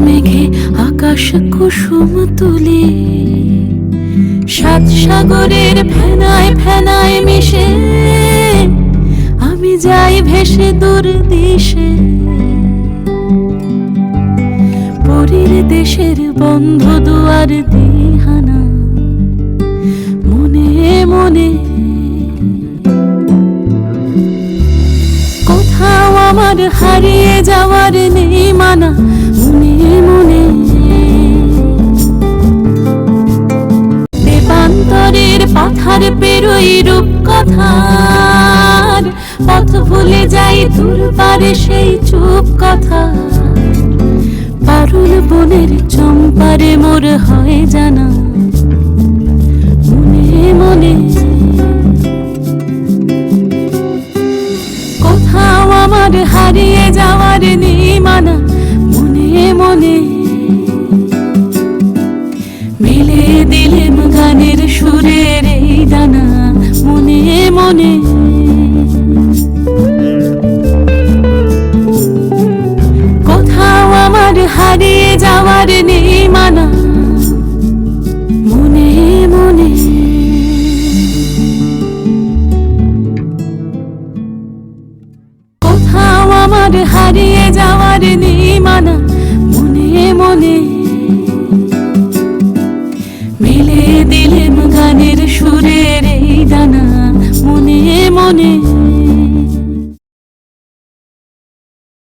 মেঘে আকাশ কুসুম তুলি, সাত সাগরের ফেনায় ফেনায় মিশে আমি যাই ভেসে দূর দিশে। পরীর দেশের বন্ধ দুয়ার দিহানা মনে মনে। কোথাও আমার হারিয়ে যাওয়ার নেই মানা মনে মনে। দেবান্তরের পাথার পেরোই রূপ কথার পথ ভুলে যাই দূর পারে সেই চুপ কথা। পারুল বনের চম্পারে মোর হয় জানা মনে মনে। কোথাও আমার হারিয়ে যাওয়ার নেই মানা মনে মনে। মেলে দিলেম গানের সুরের এই ডানা মনে মনে। কোথাও আমার হারিয়ে যাওয়ার নেই মানা মনে মনে। কোথাও আমার হারিয়ে যাওয়ার নেই মানা মনে মনে। মেলে দিলেম গানের সুর